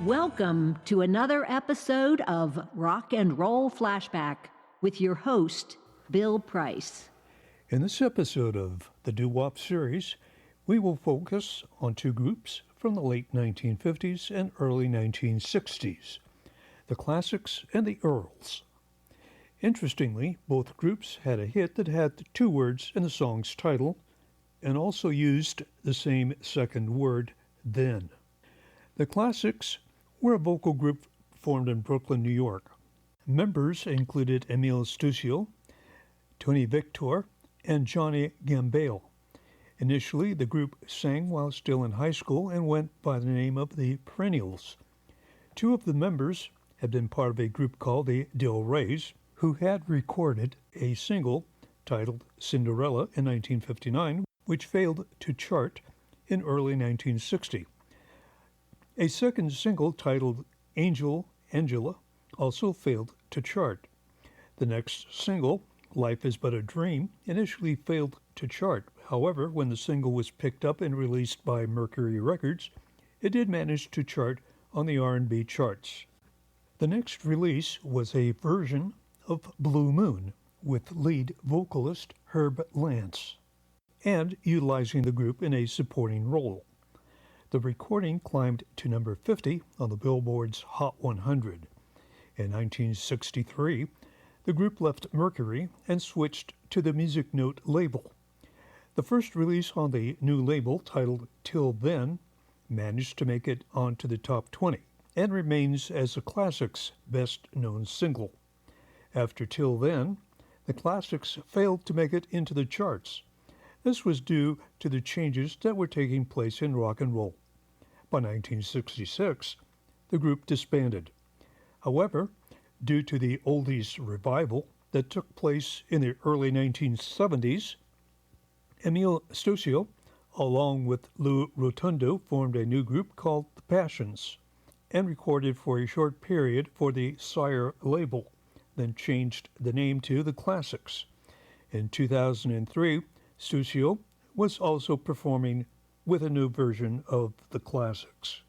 Welcome to another episode of Rock and Roll Flashback with your host, Bill Price. In this episode of the Doo Wop series, we will focus on two groups from the late 1950s and early 1960s, the Classics and the Earls. Interestingly, both groups had a hit that had two words in the song's title and also used the same second word, then. The Classics were a vocal group formed in Brooklyn, New York. Members included Emile Stuccio, Tony Victor, and Johnny Gambale. Initially, the group sang while still in high school and went by the name of the Perennials. Two of the members had been part of a group called the Del Reys, who had recorded a single titled Cinderella in 1959, which failed to chart in early 1960. A second single titled Angela also failed to chart. The next single, Life is But a Dream, initially failed to chart. However, when the single was picked up and released by Mercury Records, it did manage to chart on the R&B charts. The next release was a version of Blue Moon with lead vocalist Herb Lance, and utilizing the group in a supporting role. The recording climbed to number 50 on the Billboard's Hot 100. In 1963, the group left Mercury and switched to the Music Note label. The first release on the new label, titled Till Then, managed to make it onto the top 20 and remains as the Classics' best-known single. After Till Then, the Classics failed to make it into the charts. This was due to the changes that were taking place in rock and roll. By 1966, the group disbanded. However, due to the oldies revival that took place in the early 1970s, Emile Stuccio, along with Lou Rotundo, formed a new group called The Passions and recorded for a short period for the Sire label, then changed the name to The Classics. In 2003, Stuccio was also performing with a new version of The Classics.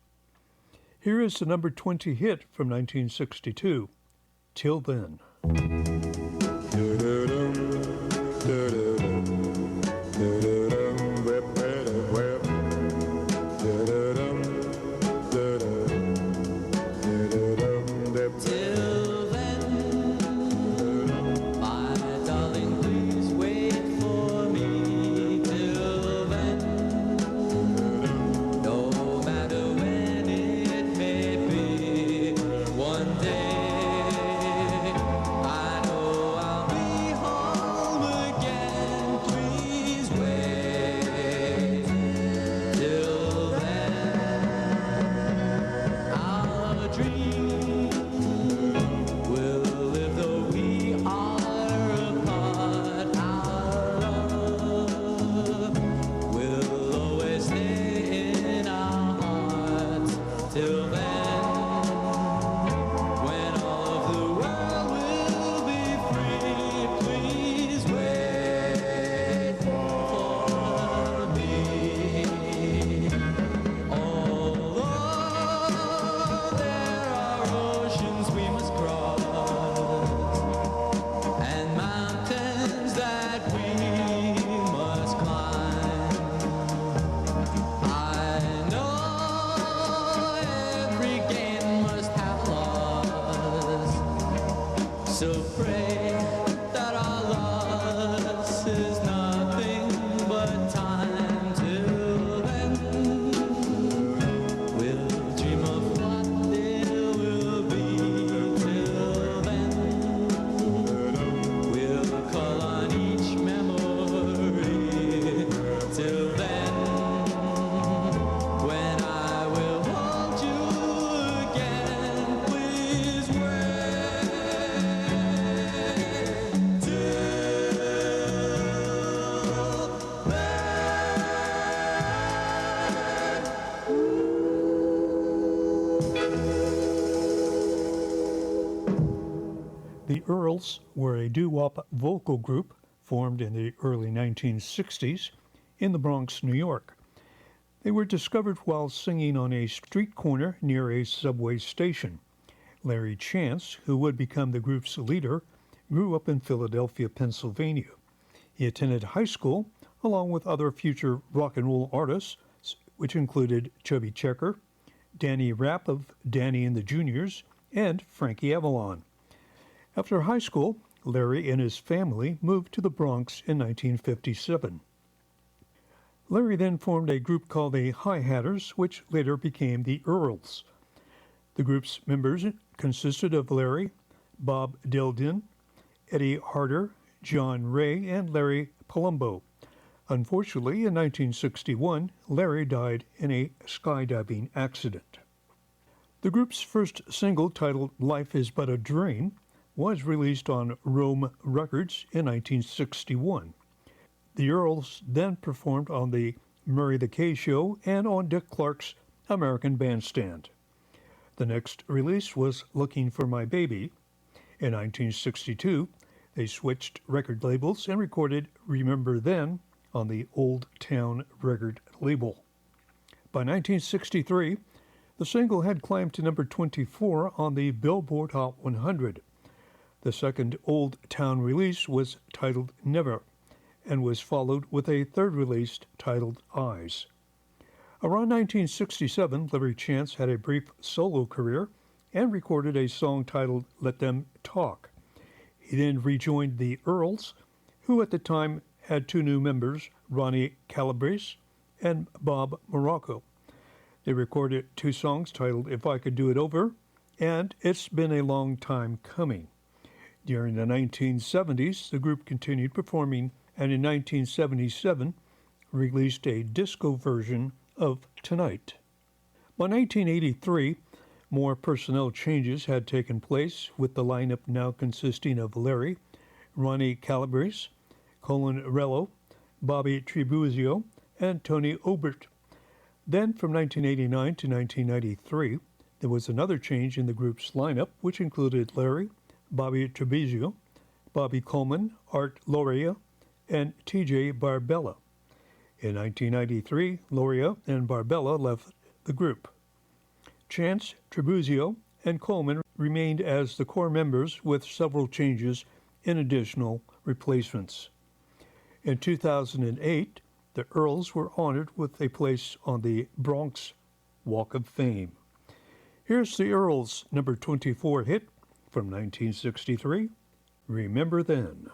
Here is the number 20 hit from 1962, Till Then. The Earls were a doo-wop vocal group formed in the early 1960s in the Bronx, New York. They were discovered while singing on a street corner near a subway station. Larry Chance, who would become the group's leader, grew up in Philadelphia, Pennsylvania. He attended high school along with other future rock and roll artists, which included Chubby Checker, Danny Rapp of Danny and the Juniors, and Frankie Avalon. After high school, Larry and his family moved to the Bronx in 1957. Larry then formed a group called the Hi-Hatters, which later became the Earls. The group's members consisted of Larry, Bob Dildin, Eddie Harder, John Ray, and Larry Palumbo. Unfortunately, in 1961, Larry died in a skydiving accident. The group's first single, titled Life is But a Dream, was released on Rome Records in 1961. The Earls then performed on the Murray the K Show and on Dick Clark's American Bandstand. The next release was Looking for My Baby. In 1962, they switched record labels and recorded Remember Then on the Old Town record label. By 1963, the single had climbed to number 24 on the Billboard Hot 100. The second Old Town release was titled Never, and was followed with a third release titled Eyes. Around 1967, Larry Chance had a brief solo career and recorded a song titled Let Them Talk. He then rejoined the Earls, who at the time had two new members, Ronnie Calabrese and Bob Morocco. They recorded two songs titled If I Could Do It Over and It's Been a Long Time Coming. During the 1970s, the group continued performing and in 1977 released a disco version of Tonight. By 1983, more personnel changes had taken place, with the lineup now consisting of Larry, Ronnie Calabrese, Colin Rello, Bobby Tribuzio, and Tony Obert. Then, from 1989 to 1993, there was another change in the group's lineup, which included Larry, Bobby Tribuzio, Bobby Coleman, Art Loria, and T.J. Barbella. In 1993, Loria and Barbella left the group. Chance, Tribuzio, and Coleman remained as the core members, with several changes in additional replacements. In 2008, the Earls were honored with a place on the Bronx Walk of Fame. Here's the Earls' number 24 hit from 1963, Remember Then.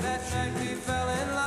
That night we fell in love.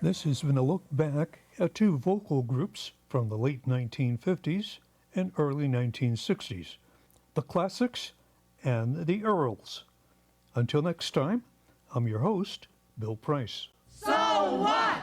This has been a look back at two vocal groups from the late 1950s and early 1960s, the Classics and the Earls. Until next time, I'm your host, Bill Price. So what?